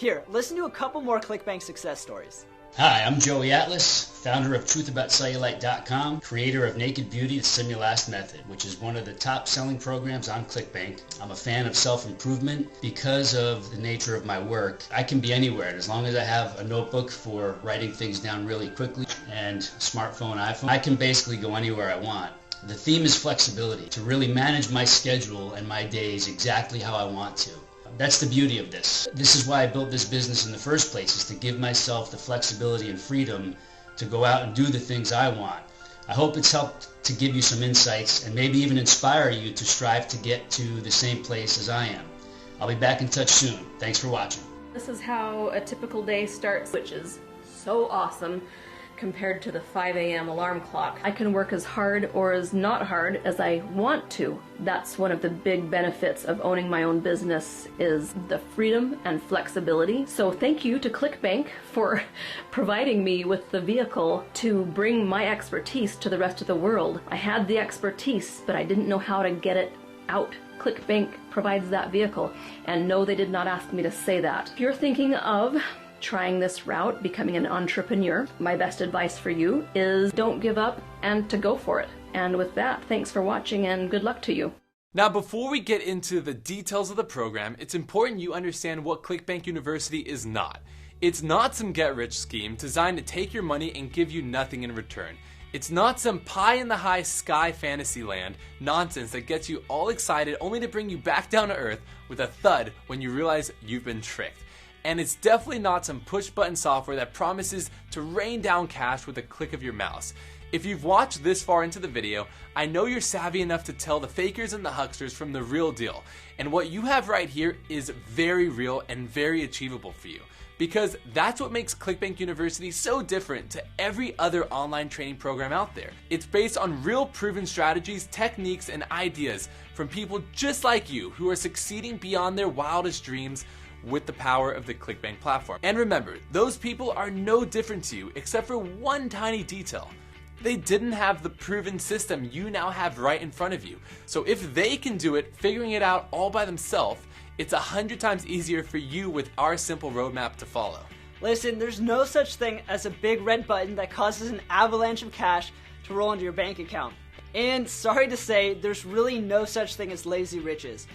Here, listen to a couple more ClickBank success stories. Hi, I'm Joey Atlas, founder of truthaboutcellulite.com, creator of Naked Beauty, the Simulast Method, which is one of the top selling programs on ClickBank. I'm a fan of self-improvement. Because of the nature of my work, I can be anywhere, and as long as I have a notebook for writing things down really quickly and smartphone, iPhone, I can basically go anywhere I want. The theme is flexibility, to really manage my schedule and my days exactly how I want to. That's the beauty of this. This is why I built this business in the first place, is to give myself the flexibility and freedom to go out and do the things I want. I hope it's helped to give you some insights and maybe even inspire you to strive to get to the same place as I am. I'll be back in touch soon. Thanks for watching. This is how a typical day starts, which is so awesome compared to the 5 a.m. alarm clock. I can work as hard or as not hard as I want to. That's one of the big benefits of owning my own business, is the freedom and flexibility. So thank you to ClickBank for providing me with the vehicle to bring my expertise to the rest of the world. I had the expertise, but I didn't know how to get it out. ClickBank provides that vehicle, and no, they did not ask me to say that. If you're thinking of trying this route, becoming an entrepreneur, my best advice for you is don't give up and to go for it. And with that, thanks for watching and good luck to you. Now, before we get into the details of the program, it's important you understand what ClickBank University is not. It's not some get-rich scheme designed to take your money and give you nothing in return. It's not some pie-in-the-high sky fantasy land nonsense that gets you all excited only to bring you back down to earth with a thud when you realize you've been tricked. And it's definitely not some push-button software that promises to rain down cash with a click of your mouse. If you've watched this far into the video, I know you're savvy enough to tell the fakers and the hucksters from the real deal. And what you have right here is very real and very achievable for you. Because that's what makes ClickBank University so different to every other online training program out there. It's based on real proven strategies, techniques, and ideas from people just like you who are succeeding beyond their wildest dreams with the power of the ClickBank platform. And remember, those people are no different to you except for one tiny detail. They didn't have the proven system you now have right in front of you. So if they can do it, figuring it out all by themselves, it's 100 times easier for you with our simple roadmap to follow. Listen, there's no such thing as a big red button that causes an avalanche of cash to roll into your bank account. And sorry to say, there's really no such thing as lazy riches.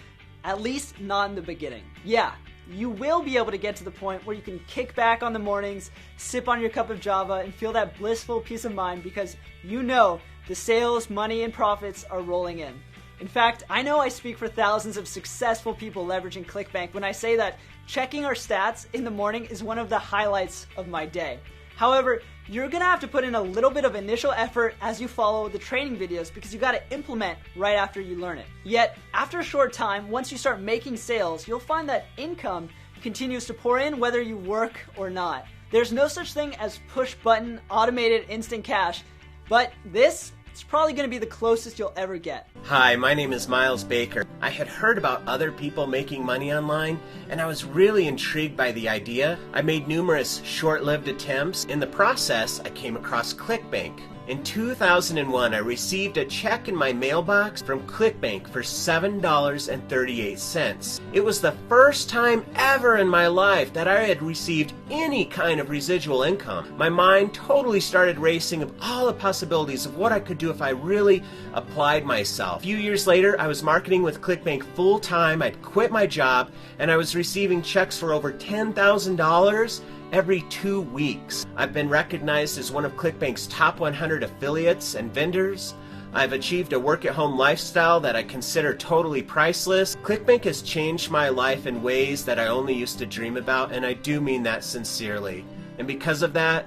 At least not in the beginning. Yeah, you will be able to get to the point where you can kick back on the mornings, sip on your cup of Java, and feel that blissful peace of mind because you know the sales, money, and profits are rolling in. In fact, I know I speak for thousands of successful people leveraging ClickBank when I say that checking our stats in the morning is one of the highlights of my day. However, you're gonna have to put in a little bit of initial effort as you follow the training videos because you gotta implement right after you learn it. Yet, after a short time, once you start making sales, you'll find that income continues to pour in whether you work or not. There's no such thing as push button, automated instant cash, but this is probably gonna be the closest you'll ever get. Hi, my name is Miles Baker. I had heard about other people making money online, and I was really intrigued by the idea. I made numerous short-lived attempts. In the process, I came across ClickBank. In 2001, I received a check in my mailbox from ClickBank for $7.38. It was the first time ever in my life that I had received any kind of residual income. My mind totally started racing of all the possibilities of what I could do if I really applied myself. A few years later, I was marketing with ClickBank full-time. I'd quit my job, and I was receiving checks for over $10,000 every 2 weeks. I've been recognized as one of ClickBank's top 100 affiliates and vendors. I've achieved a work-at-home lifestyle that I consider totally priceless. ClickBank has changed my life in ways that I only used to dream about, and I do mean that sincerely. And because of that,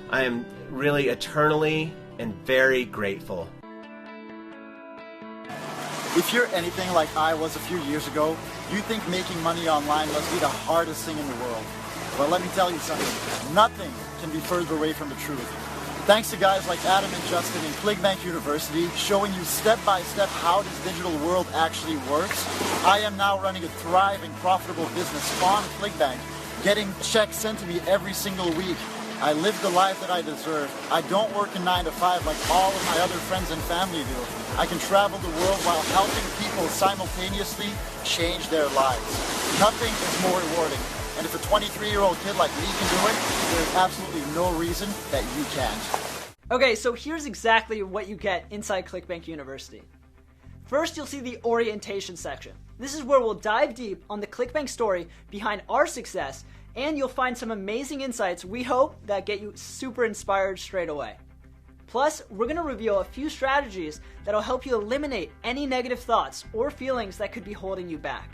I am really eternally and very grateful. If you're anything like I was a few years ago, you think making money online must be the hardest thing in the world. But let me tell you something, nothing can be further away from the truth. Thanks to guys like Adam and Justin in ClickBank University showing you step by step how this digital world actually works, I am now running a thriving, profitable business on ClickBank, getting checks sent to me every single week. I live the life that I deserve. I don't work a 9 to 5 like all of my other friends and family do. I can travel the world while helping people simultaneously change their lives. Nothing is more rewarding. And if a 23-year-old kid like me can do it, there's absolutely no reason that you can't. Okay, so here's exactly what you get inside ClickBank University. First, you'll see the orientation section. This is where we'll dive deep on the ClickBank story behind our success, and you'll find some amazing insights we hope that get you super inspired straight away. Plus, we're going to reveal a few strategies that'll help you eliminate any negative thoughts or feelings that could be holding you back.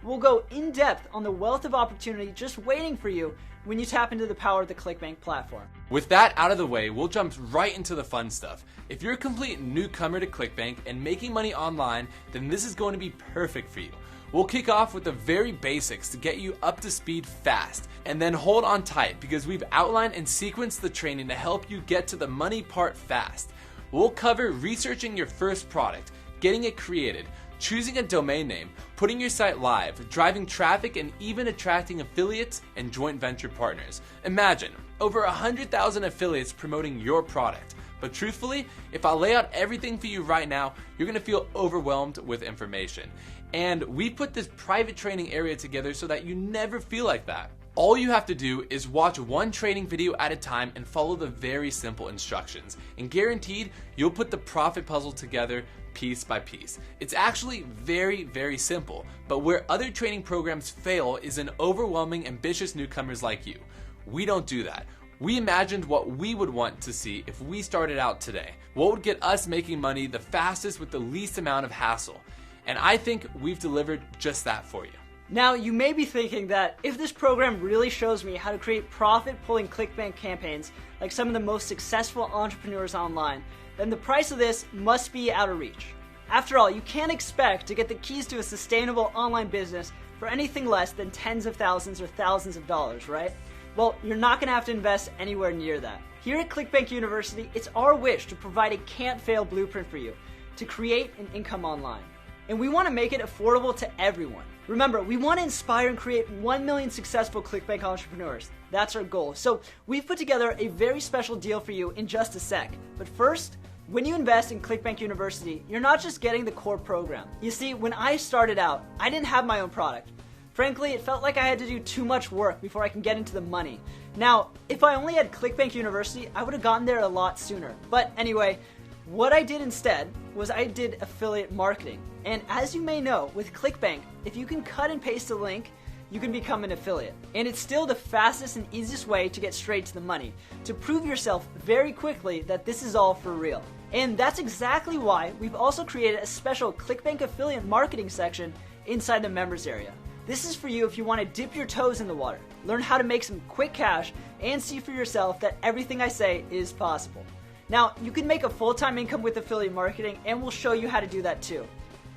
We'll go in depth on the wealth of opportunity just waiting for you when you tap into the power of the ClickBank platform. With that out of the way, we'll jump right into the fun stuff. If you're a complete newcomer to ClickBank and making money online, then this is going to be perfect for you. We'll kick off with the very basics to get you up to speed fast, and then hold on tight because we've outlined and sequenced the training to help you get to the money part fast. We'll cover researching your first product, getting it created, choosing a domain name, putting your site live, driving traffic, and even attracting affiliates and joint venture partners. Imagine, over 100,000 affiliates promoting your product. But truthfully, if I lay out everything for you right now, you're going to feel overwhelmed with information. And we put this private training area together so that you never feel like that. All you have to do is watch one training video at a time and follow the very simple instructions. And guaranteed, you'll put the profit puzzle together piece by piece. It's actually very, very simple, but where other training programs fail is in overwhelming ambitious newcomers like you. We don't do that. We imagined what we would want to see if we started out today. What would get us making money the fastest with the least amount of hassle? And I think we've delivered just that for you. Now, you may be thinking that if this program really shows me how to create profit-pulling ClickBank campaigns like some of the most successful entrepreneurs online, then the price of this must be out of reach. After all, you can't expect to get the keys to a sustainable online business for anything less than tens of thousands or thousands of dollars, right? Well, you're not going to have to invest anywhere near that. Here at ClickBank University, it's our wish to provide a can't-fail blueprint for you to create an income online. And we want to make it affordable to everyone. Remember, we want to inspire and create 1 million successful ClickBank entrepreneurs. That's our goal. So we've put together a very special deal for you in just a sec. But first, when you invest in ClickBank University, you're not just getting the core program. You see, when I started out, I didn't have my own product. Frankly, it felt like I had to do too much work before I can get into the money. Now, if I only had ClickBank University, I would have gotten there a lot sooner. But anyway, what I did instead was I did affiliate marketing. And as you may know, with ClickBank, if you can cut and paste a link, you can become an affiliate. And it's still the fastest and easiest way to get straight to the money, to prove yourself very quickly that this is all for real. And that's exactly why we've also created a special ClickBank affiliate marketing section inside the members area. This is for you if you want to dip your toes in the water, learn how to make some quick cash, and see for yourself that everything I say is possible. Now, you can make a full-time income with affiliate marketing, and we'll show you how to do that too.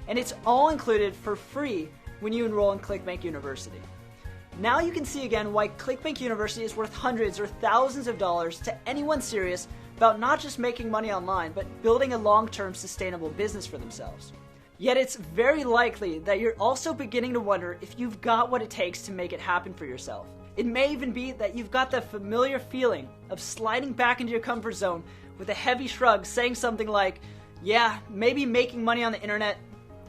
And it's all included for free when you enroll in ClickBank University. Now you can see again why ClickBank University is worth hundreds or thousands of dollars to anyone serious about not just making money online, but building a long-term sustainable business for themselves. Yet it's very likely that you're also beginning to wonder if you've got what it takes to make it happen for yourself. It may even be that you've got that familiar feeling of sliding back into your comfort zone with a heavy shrug saying something like, yeah, maybe making money on the internet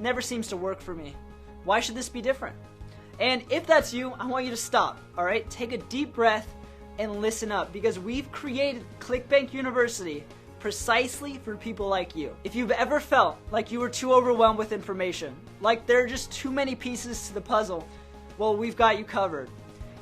never seems to work for me. Why should this be different? And if that's you, I want you to stop, alright? Take a deep breath and listen up, because we've created ClickBank University precisely for people like you. If you've ever felt like you were too overwhelmed with information, like there are just too many pieces to the puzzle, well, we've got you covered.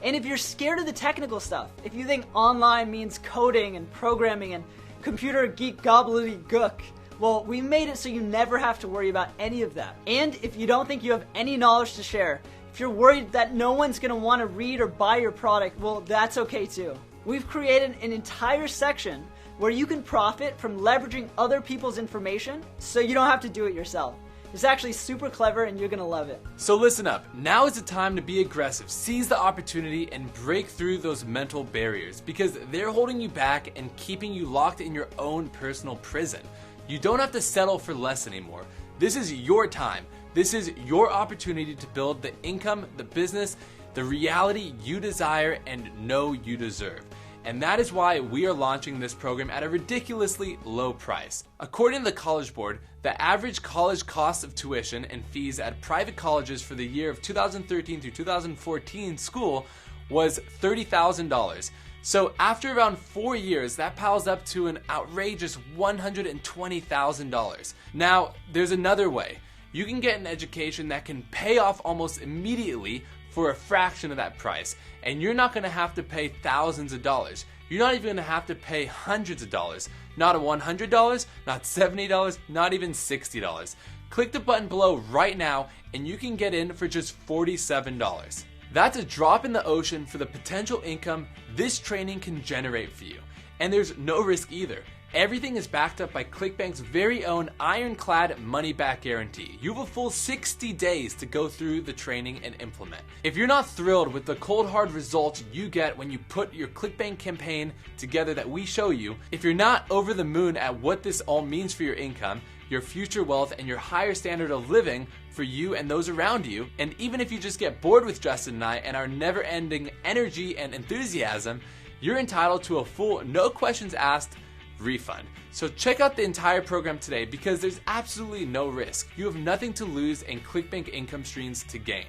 And if you're scared of the technical stuff, if you think online means coding and programming and computer geek gobbledygook, well, we made it so you never have to worry about any of that. And if you don't think you have any knowledge to share, if you're worried that no one's going to want to read or buy your product, well, that's okay too. We've created an entire section where you can profit from leveraging other people's information so you don't have to do it yourself. It's actually super clever and you're going to love it. So listen up, now is the time to be aggressive, seize the opportunity, and break through those mental barriers, because they're holding you back and keeping you locked in your own personal prison. You don't have to settle for less anymore. This is your time. This is your opportunity to build the income, the business, the reality you desire and know you deserve. And that is why we are launching this program at a ridiculously low price. According to the College Board, the average college cost of tuition and fees at private colleges for the year of 2013 through 2014 school was $30,000. So after around 4 years, that piles up to an outrageous $120,000. Now, there's another way. You can get an education that can pay off almost immediately for a fraction of that price, and you're not going to have to pay thousands of dollars. You're not even going to have to pay hundreds of dollars. Not $100, not $70, not even $60. Click the button below right now and you can get in for just $47. That's a drop in the ocean for the potential income this training can generate for you. And there's no risk either. Everything is backed up by ClickBank's very own ironclad money-back guarantee. You have a full 60 days to go through the training and implement. If you're not thrilled with the cold hard results you get when you put your ClickBank campaign together that we show you, if you're not over the moon at what this all means for your income, your future wealth, and your higher standard of living for you and those around you, and even if you just get bored with Justin and I and our never-ending energy and enthusiasm, you're entitled to a full, no questions asked refund. So check out the entire program today because there's absolutely no risk. You have nothing to lose and ClickBank income streams to gain.